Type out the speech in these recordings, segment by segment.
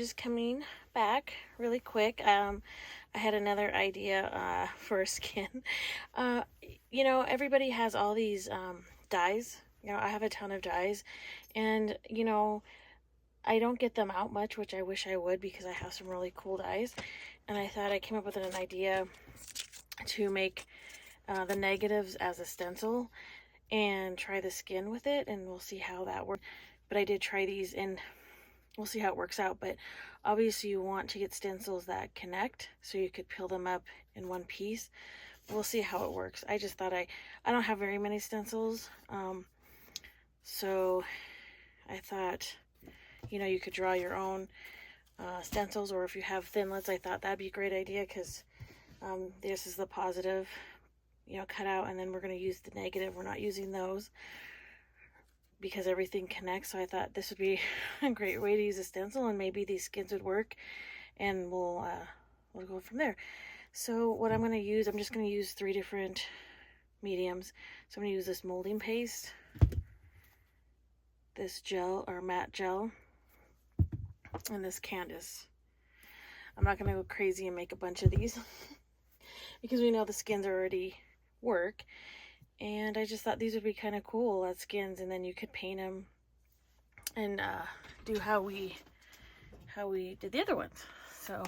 just coming back really quick. I had another idea for a skin. Everybody has all these dyes. I have a ton of dyes, and I don't get them out much, which I wish I would because I have some really cool dyes. And I thought I came up with an idea to make the negatives as a stencil and try the skin with it, and we'll see how that works. But I did try these, and we'll see how it works out. But obviously you want to get stencils that connect so you could peel them up in one piece. We'll see how it works. I just thought I don't have very many stencils, so I thought you could draw your own stencils, or if you have Thinlits, I thought that'd be a great idea, because this is the positive cut out, and then we're going to use the negative. We're not using those because everything connects. So I thought this would be a great way to use a stencil, and maybe these skins would work, and we'll go from there. So what I'm going to use, I'm just going to use 3 different mediums. So I'm going to use this molding paste, this gel or matte gel, and this Canvas. I'm not going to go crazy and make a bunch of these because we know the skins already work, and I just thought these would be kind of cool as skins, and then you could paint them and do how we did the other ones. So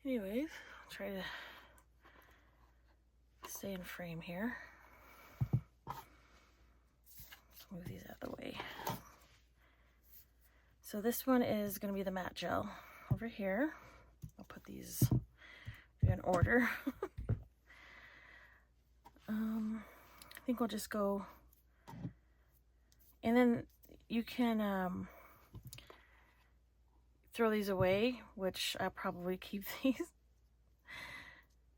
anyways, I'll try to stay in frame here. Let's move these out of the way. So this one is going to be the matte gel over here. I'll put these in order. I think we'll just go, and then you can throw these away, which I'll probably keep these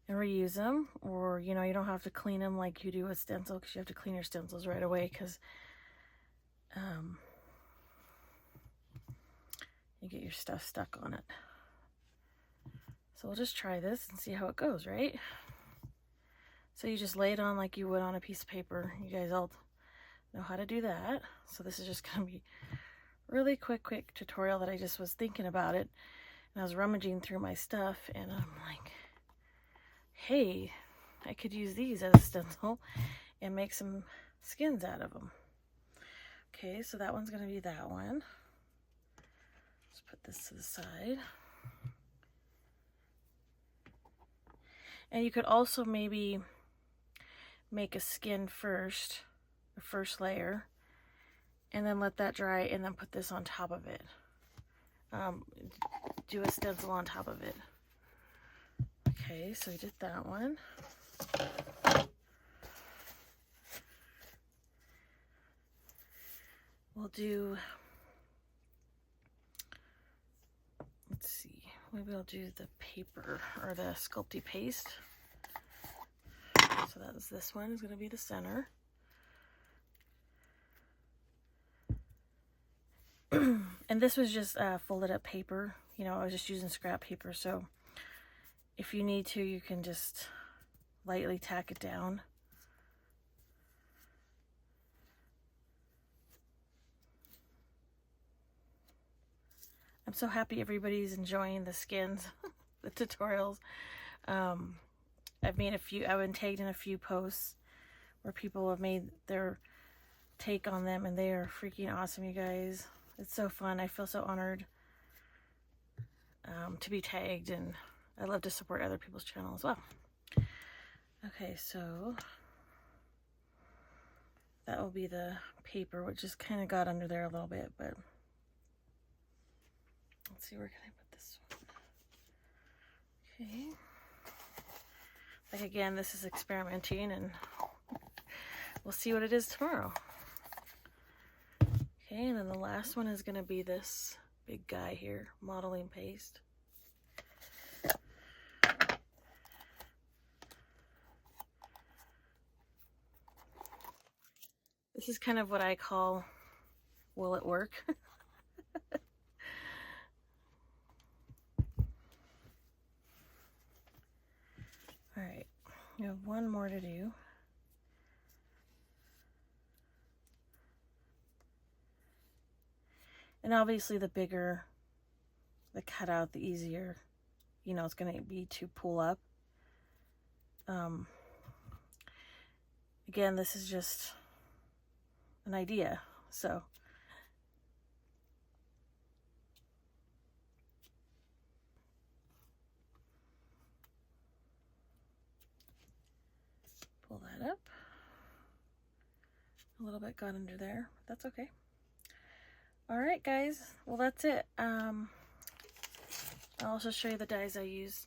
and reuse them, or you don't have to clean them like you do with stencil, because you have to clean your stencils right away, because you get your stuff stuck on it. So we'll just try this and see how it goes, right? So you just lay it on like you would on a piece of paper. You guys all know how to do that. So this is just going to be really quick tutorial that I just was thinking about it, and I was rummaging through my stuff, and I'm like, hey, I could use these as a stencil and make some skins out of them. Okay, so that one's going to be that one. Let's put this to the side. And you could also maybe make a skin first, the first layer, and then let that dry, and then put this on top of it. Do a stencil on top of it. Okay, so we did that one. We'll do, let's see, maybe I'll do the paper or the Sculpty paste. So that's this one is going to be the center. And this was just folded up paper. I was just using scrap paper, so if you need to, you can just lightly tack it down. I'm so happy everybody's enjoying the skins, the tutorials. I've been tagged in a few posts where people have made their take on them, and they are freaking awesome, you guys. It's so fun. I feel so honored to be tagged, and I love to support other people's channel as well. Okay, so that will be the paper, which just kind of got under there a little bit, but let's see, where can I put this one? Okay. Like, again, this is experimenting, and we'll see what it is tomorrow. Okay, and then the last one is going to be this big guy here, modeling paste. This is kind of what I call, will it work? All right, we have one more to do. And obviously the bigger the cutout, the easier, you know, it's going to be to pull up. Again, this is just an idea, so. Pull that up. A little bit got under there, but that's okay. All right, guys, well, that's it. I'll also show you the dies I used.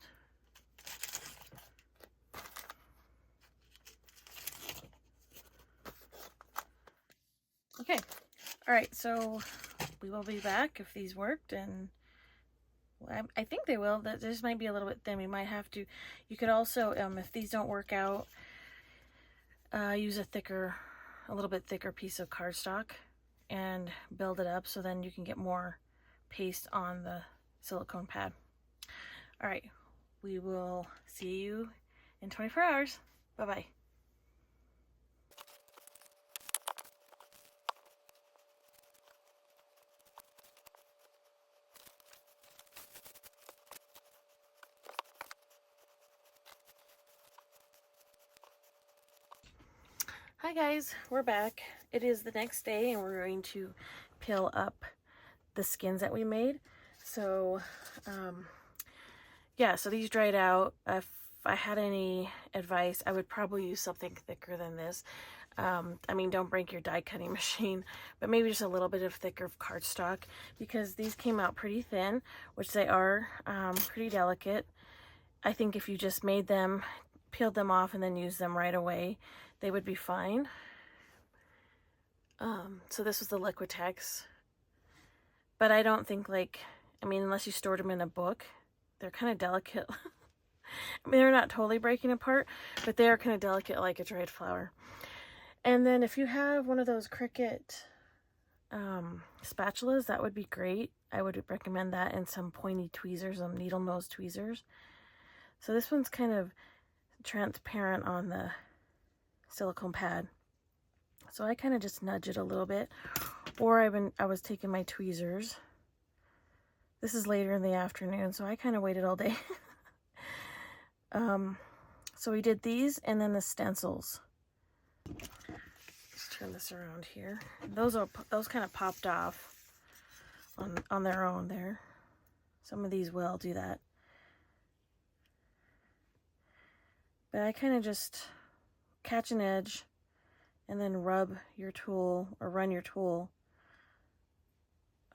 Okay, all right, so we will be back if these worked, and I think they will. This might be a little bit thin. We might have to, you could also, if these don't work out, use a little bit thicker piece of cardstock and build it up so then you can get more paste on the silicone pad. All right, we will see you in 24 hours. Bye-bye. Hi guys, we're back. It is the next day and we're going to peel up the skins that we made. So yeah, so these dried out. If I had any advice, I would probably use something thicker than this. I mean, don't break your die cutting machine, but maybe just a little bit of thicker cardstock, because these came out pretty thin, which they are pretty delicate. I think if you just made them, peeled them off and then used them right away, they would be fine. So this was the Liquitex, but I don't think, like, I mean, unless you stored them in a book, they're kind of delicate. I mean, they're not totally breaking apart, but they are kind of delicate like a dried flower. And then if you have one of those Cricut spatulas, that would be great. I would recommend that, and some pointy tweezers, some needle nose tweezers. So this one's kind of transparent on the silicone pad, so I kind of just nudge it a little bit, or I was taking my tweezers. This is later in the afternoon, so I kind of waited all day. So we did these, and then the stencils. Let's turn this around here. Those kind of popped off on their own there. Some of these will do that, but I kind of just catch an edge and then rub your tool, or run your tool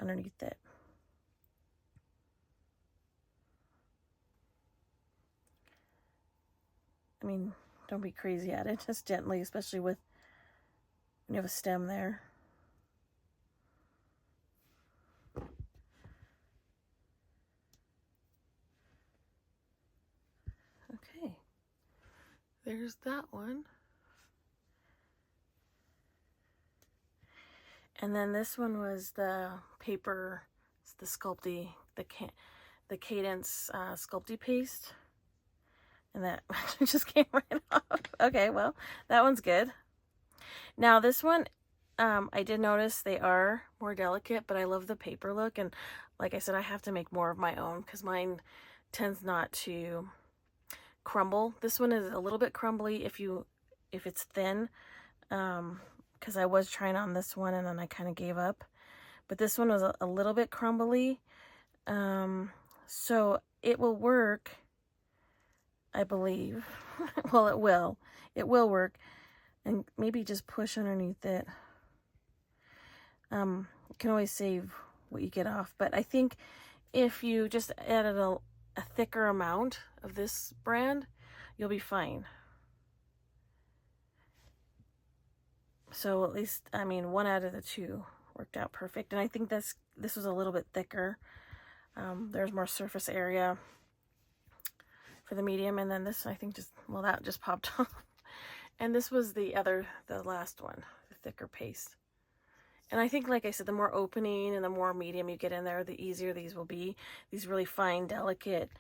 underneath it. I mean, don't be crazy at it, just gently, especially when you have a stem there. Okay, there's that one. And then this one was the paper, it's the Sculpty, the Cadence Sculpty paste. And that just came right off. Okay, well, that one's good. Now this one, I did notice they are more delicate, but I love the paper look. And like I said, I have to make more of my own because mine tends not to crumble. This one is a little bit crumbly if it's thin, because I was trying on this one and then I kind of gave up. But this one was a little bit crumbly. So it will work, I believe. Well, it will. It will work. And maybe just push underneath it. You can always save what you get off. But I think if you just added a thicker amount of this brand, you'll be fine. So at least, I mean, one out of the two worked out perfect. And I think this was a little bit thicker. There's more surface area for the medium, and then this, I think, well, that just popped off. And this was the last one, the thicker paste. And I think, like I said, the more opening and the more medium you get in there, the easier these will be. These really fine, delicate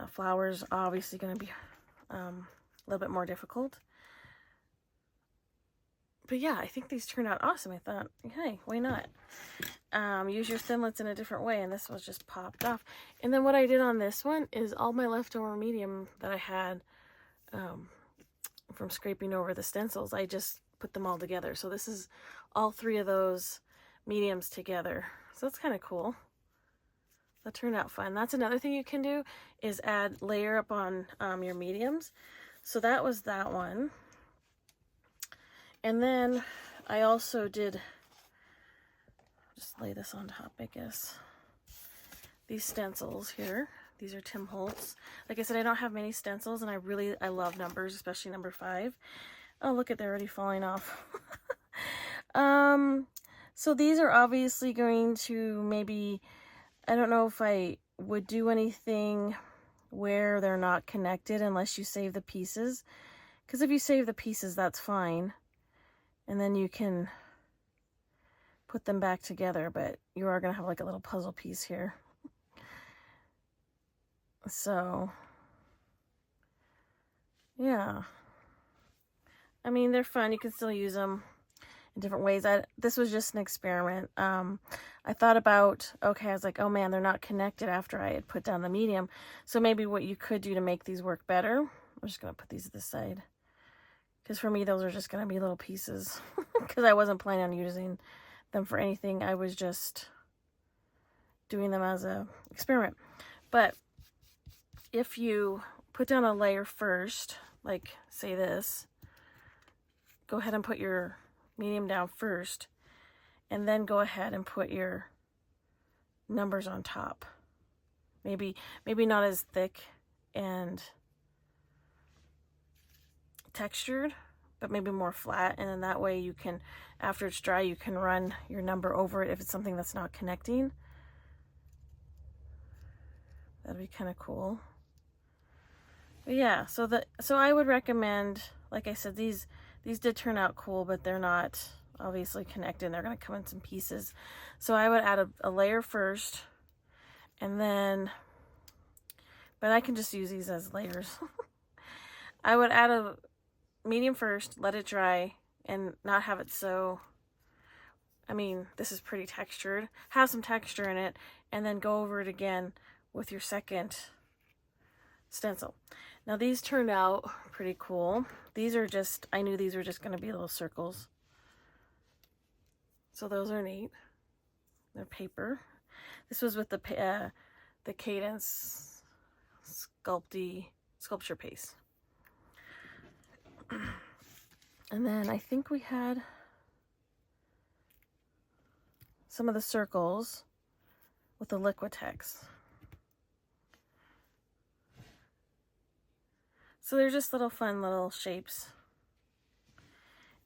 flowers are obviously going to be a little bit more difficult. But yeah, I think these turned out awesome. I thought, hey, why not? use your Thinlits in a different way, and this was just popped off. And then what I did on this one is all my leftover medium that I had from scraping over the stencils, I just put them all together. So this is all 3 of those mediums together. So that's kind of cool. That turned out fun. That's another thing you can do, is add layer up on your mediums. So that was that one. And then I also did, just lay this on top, I guess, these stencils here. These are Tim Holtz. Like I said, I don't have many stencils, and I love numbers, especially number 5. Oh, look at, they're already falling off. So these are obviously going to maybe, I don't know if I would do anything where they're not connected unless you save the pieces. Because if you save the pieces, that's fine. And then you can put them back together, but you are going to have like a little puzzle piece here. So, yeah. I mean, they're fun. You can still use them in different ways. This was just an experiment. I thought about, okay, I was like, oh man, they're not connected after I had put down the medium. So maybe what you could do to make these work better, I'm just going to put these to the side. Because for me, those are just going to be little pieces. Because I wasn't planning on using them for anything. I was just doing them as an experiment. But if you put down a layer first, like say this, go ahead and put your medium down first, and then go ahead and put your numbers on top. Maybe not as thick and textured, but maybe more flat, and then that way you can, after it's dry, you can run your number over it if it's something that's not connecting. That'd be kind of cool. But yeah, so I would recommend, like I said, these did turn out cool, but they're not obviously connected. They're going to come in some pieces. So I would add a layer first, and then, but I can just use these as layers. I would add a medium first, let it dry, and not have it so, I mean, this is pretty textured. Have some texture in it, and then go over it again with your second stencil. Now these turned out pretty cool. These are just, I knew these were just going to be little circles. So those are neat. They're paper. This was with the Cadence sculpture paste. And then I think we had some of the circles with the Liquitex. So they're just little fun little shapes.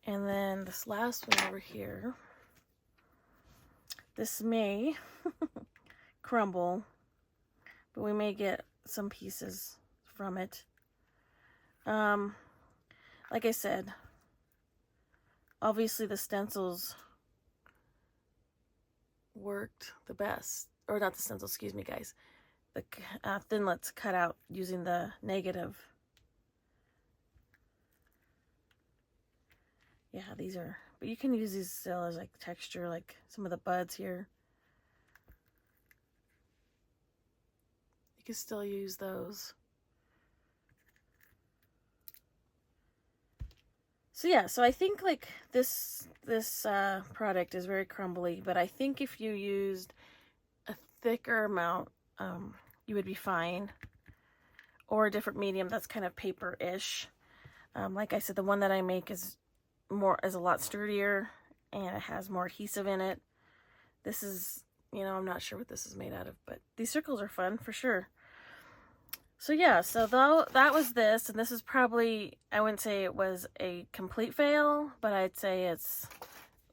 And then this last one over here, this may crumble, but we may get some pieces from it. Like I said, obviously the stencils worked the best, or not the stencils, excuse me guys, the Thinlits cut out using the negative. Yeah, these are, but you can use these still as like texture, like some of the buds here. You can still use those. So yeah, so I think like this product is very crumbly, but I think if you used a thicker amount, you would be fine. Or a different medium that's kind of paper-ish. Like I said, the one that I make is a lot sturdier, and it has more adhesive in it. This is, you know, I'm not sure what this is made out of, but these circles are fun for sure. So yeah, so that was this, and this is probably, I wouldn't say it was a complete fail, but I'd say it's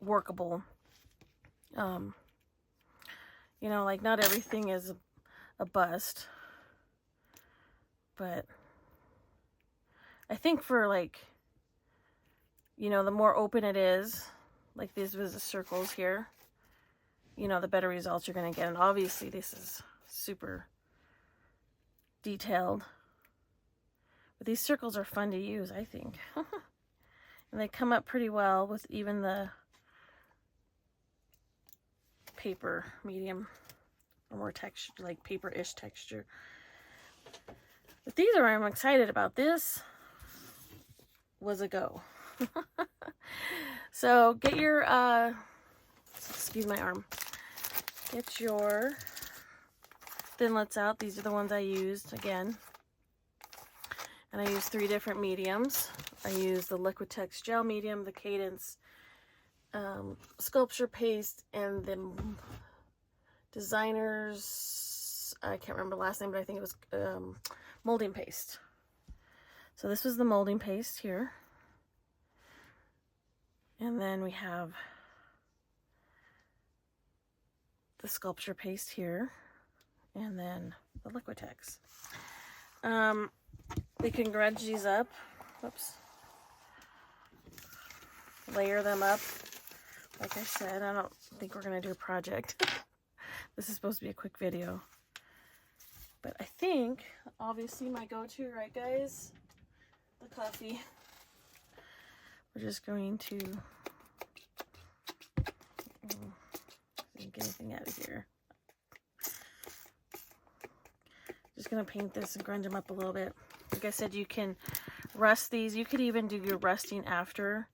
workable. You know, like not everything is a bust, but I think for like, you know, the more open it is, like these was the circles here, you know, the better results you're going to get. And obviously this is super detailed, but these circles are fun to use, I think. And they come up pretty well with even the paper medium, or more texture, like paper-ish texture. But these are, I'm excited about. This was a go. So get your, excuse my arm, get your Thinlits out. These are the ones I used again. And I used 3 different mediums. I used the Liquitex gel medium, the Cadence sculpture paste, and the Designers, I can't remember the last name, but I think it was molding paste. So this was the molding paste here. And then we have the sculpture paste here. And then the Liquitex. We can grudge these up. Whoops. Layer them up. Like I said, I don't think we're going to do a project. This is supposed to be a quick video. But I think, obviously, my go-to, right, guys? The coffee. We're just going to... get anything out of here. Just going to paint this and grunge them up a little bit. Like I said, you can rust these. You could even do your rusting after.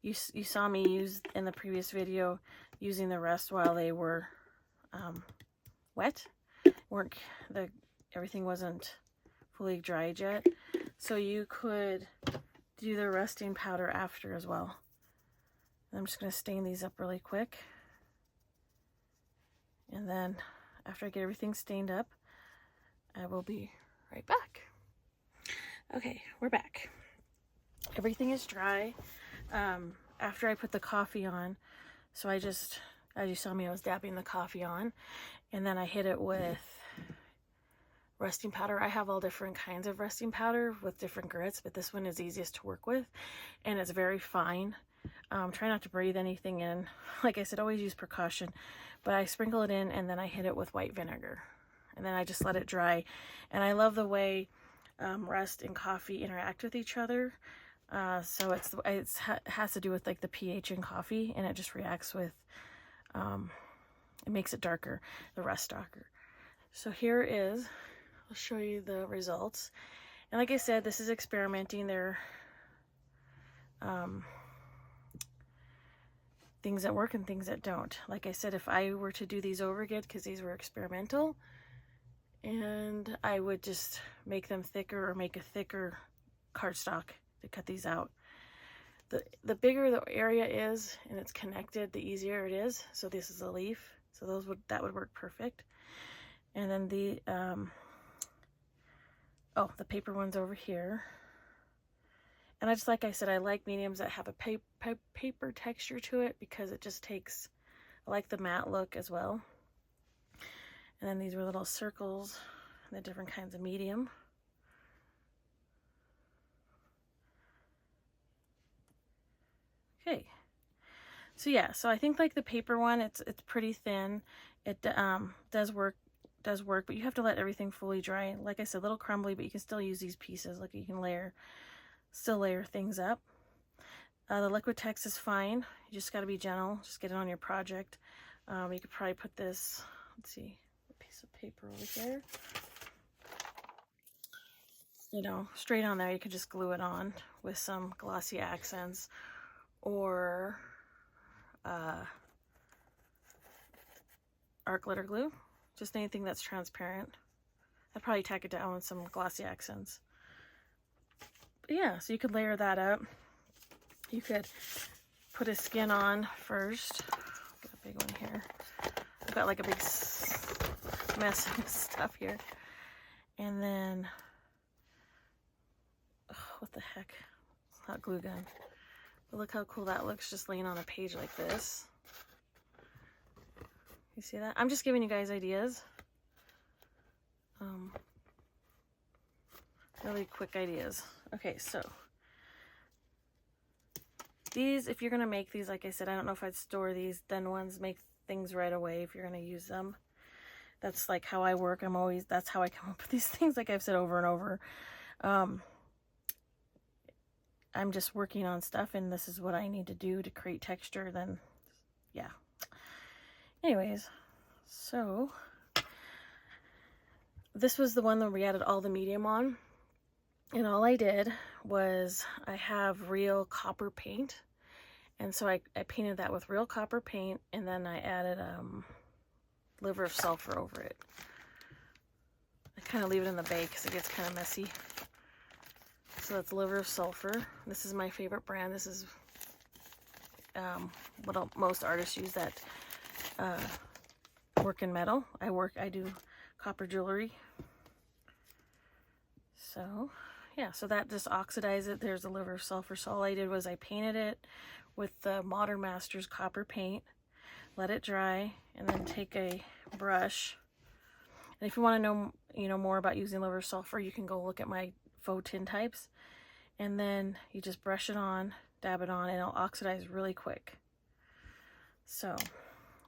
You saw me use in the previous video using the rust while they were wet. Everything wasn't fully dried yet. So you could do the rusting powder after as well. I'm just going to stain these up really quick. And then after I get everything stained up, I will be right back. Okay, we're back. Everything is dry. After I put the coffee on, so I just, as you saw me, I was dabbing the coffee on, and then I hit it with rusting powder. I have all different kinds of rusting powder with different grits, but this one is easiest to work with, and it's very fine. Try not to breathe anything in. Like I said, always use precaution, but I sprinkle it in, and then I hit it with white vinegar, and then I just let it dry. And I love the way rust and coffee interact with each other. So it has to do with like the pH in coffee, and it just reacts with, it makes it darker, the rust darker. So here is, I'll show you the results. And like I said, this is experimenting. There things that work and things that don't. Like I said, if I were to do these over again, because these were experimental, and I would just make them thicker or make a thicker cardstock to cut these out. The bigger the area is and it's connected, the easier it is. So this is a leaf, so that would work perfect. And then the the paper one's over here. And like I said, I like mediums that have a paper texture to it, because it just takes, I like the matte look as well. And then these were little circles, the different kinds of medium. Okay, so yeah, so I think like the paper one, it's pretty thin. It does work, but you have to let everything fully dry. Like I said, a little crumbly, but you can still use these pieces. Like you can still layer things up. The Liquitex is fine. You just got to be gentle. Just get it on your project. You could probably put this, let's see, a piece of paper over here. You know, straight on there. You could just glue it on with some glossy accents, or art glitter glue, just anything that's transparent. I'd probably tack it down with some glossy accents. But yeah, so you could layer that up. You could put a skin on first. Got a big one here. I've got like a big mess of stuff here. And then, what the heck? It's not glue gun. But look how cool that looks, just laying on a page like this. You see that? I'm just giving you guys ideas. Really quick ideas. Okay, so these, if you're going to make these, like I said, I don't know if I'd store these. Thin ones make things right away if you're going to use them. That's like how I work. That's how I come up with these things, like I've said over and over. I'm just working on stuff, and this is what I need to do to create texture. Then, yeah. Anyways, so this was the one that we added all the medium on. And all I did was I have real copper paint. And so I painted that with real copper paint, and then I added liver of sulfur over it. I kind of leave it in the bag because it gets kind of messy. So that's liver of sulfur. This is my favorite brand. This is what most artists use that work in metal. I do copper jewelry. So yeah, so that just oxidizes it. There's the liver of sulfur. So all I did was I painted it with the Modern Masters copper paint, let it dry, and then take a brush. And if you want to know, more about using liver of sulfur, you can go look at my faux tin types. And then you just brush it on, dab it on, and it'll oxidize really quick. So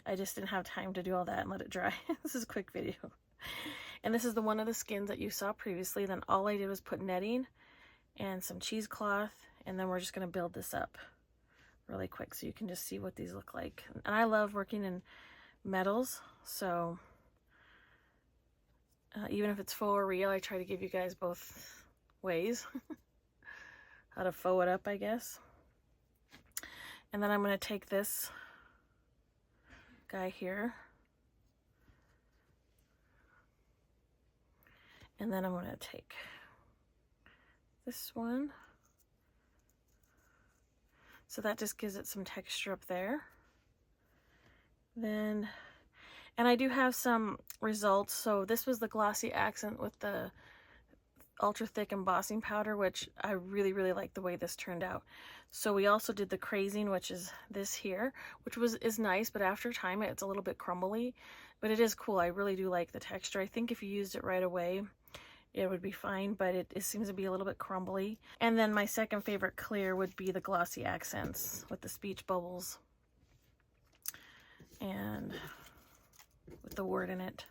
I just didn't have time to do all that and let it dry. This is a quick video. And this is the one of the skins that you saw previously. Then all I did was put netting and some cheesecloth, and then we're just going to build this up really quick so you can just see what these look like. And I love working in metals, so even if it's faux or real, I try to give you guys both ways how to faux it up, I guess. And then I'm going to take this guy here, and then I'm going to take this one. So that just gives it some texture up there. Then, and I do have some results. So this was the glossy accent with the ultra thick embossing powder, which I really, really like the way this turned out. So we also did the crazing, which is this here, which is nice, but after time it's a little bit crumbly, but it is cool. I really do like the texture. I think if you used it right away, it would be fine, but it seems to be a little bit crumbly. And then my second favorite clear would be the glossy accents with the speech bubbles and with the word in it.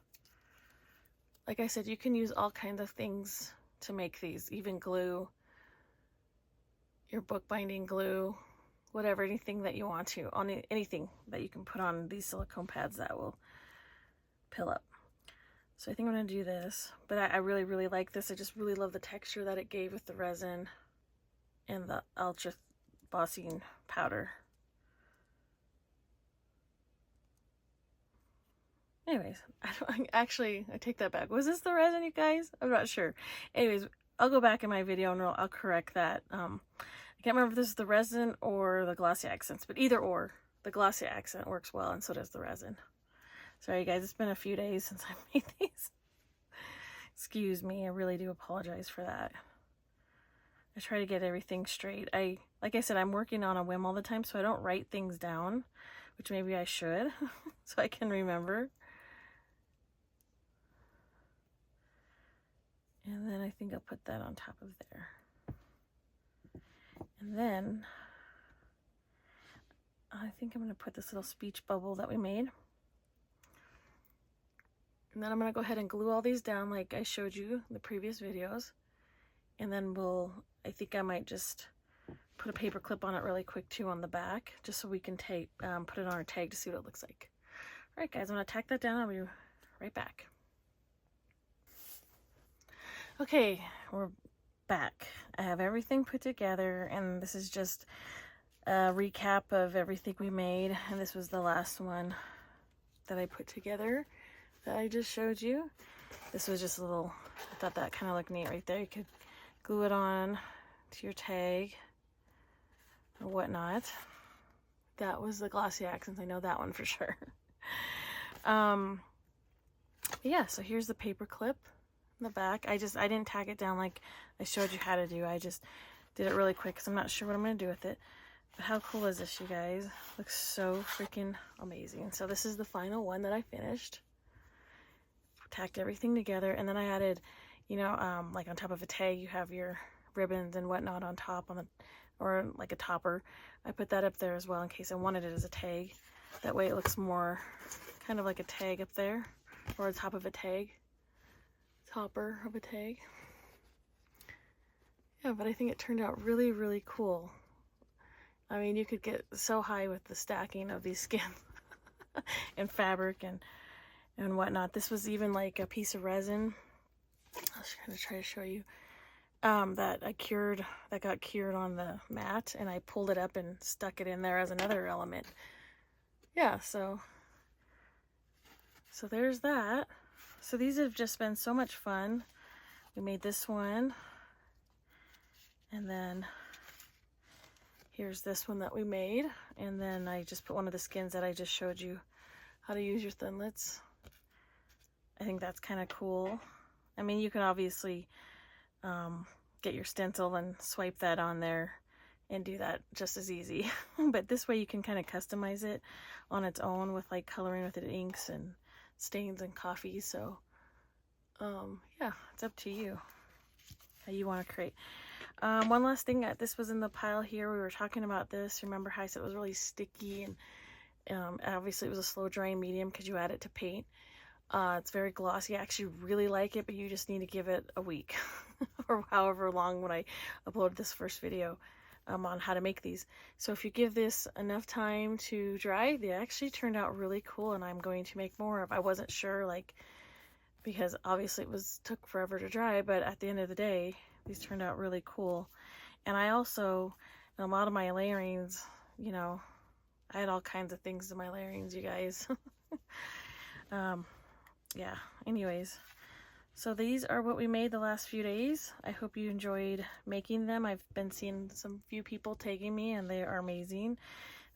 Like I said, you can use all kinds of things to make these, even glue, your bookbinding glue, whatever, anything that you want to, on anything that you can put on these silicone pads that will pill up. So I think I'm going to do this, but I really, really like this. I just really love the texture that it gave with the resin and the ultra embossing powder. Anyways, I take that back. Was this the resin, you guys? I'm not sure. Anyways, I'll go back in my video and I'll correct that. I can't remember if this is the resin or the glossy accents, but either or, the glossy accent works well, and so does the resin. Sorry guys, it's been a few days since I made these. Excuse me, I really do apologize for that. I try to get everything straight. Like I said, I'm working on a whim all the time, so I don't write things down, which maybe I should, so I can remember. And then I think I'll put that on top of there. And then I think I'm going to put this little speech bubble that we made. And then I'm going to go ahead and glue all these down like I showed you in the previous videos. And then I think I might just put a paper clip on it really quick too on the back, just so we can put it on our tag to see what it looks like. All right guys, I'm going to tack that down. I'll be right back. Okay, we're back. I have everything put together, and this is just a recap of everything we made. And this was the last one that I put together that I just showed you. This was just a little, I thought that kind of looked neat right there. You could glue it on to your tag or whatnot. That was the glossy accents. I know that one for sure. Yeah, so here's the paper clip in the back. I didn't tack it down like I showed you how to do. I just did it really quick because I'm not sure what I'm going to do with it. But how cool is this, you guys? Looks so freaking amazing. So this is the final one that I finished. Tacked everything together, and then I added, like on top of a tag, you have your ribbons and whatnot on top or like a topper. I put that up there as well in case I wanted it as a tag. That way it looks more kind of like a tag up there, or on top of a tag, topper of a tag. Yeah, but I think it turned out really, really cool. I mean, you could get so high with the stacking of these skins. and fabric and whatnot. This was even like a piece of resin. I was gonna try to show you that got cured on the mat, and I pulled it up and stuck it in there as another element. Yeah, so there's that. So these have just been so much fun. We made this one, and then here's this one that we made, and then I just put one of the skins that I just showed you how to use your Thinlits. I think that's kind of cool. I mean, you can obviously get your stencil and swipe that on there and do that just as easy. But this way you can kind of customize it on its own with like coloring with it inks and stains and coffee. So yeah, it's up to you how you want to create. One last thing, this was in the pile here. We were talking about this. Remember how I said it was really sticky, and obviously it was a slow drying medium because you add it to paint. It's very glossy. I actually really like it, but you just need to give it a week or however long when I upload this first video on how to make these. So if you give this enough time to dry, they actually turned out really cool, and I'm going to make more of. I wasn't sure, like, because obviously it took forever to dry, but at the end of the day, these turned out really cool. And I also, a lot of my layerings, you know, I had all kinds of things in my layerings, you guys. Yeah, anyways, so these are what we made the last few days. I hope you enjoyed making them. I've been seeing some few people tagging me, and they are amazing.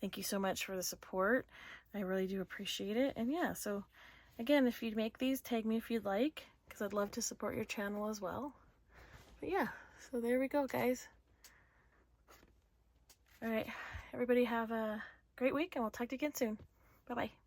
Thank you so much for the support. I really do appreciate it. And yeah, so again, if you'd make these, tag me if you'd like, because I'd love to support your channel as well. But yeah, so there we go, guys. All right, everybody have a great week, and we'll talk to you again soon. Bye-bye.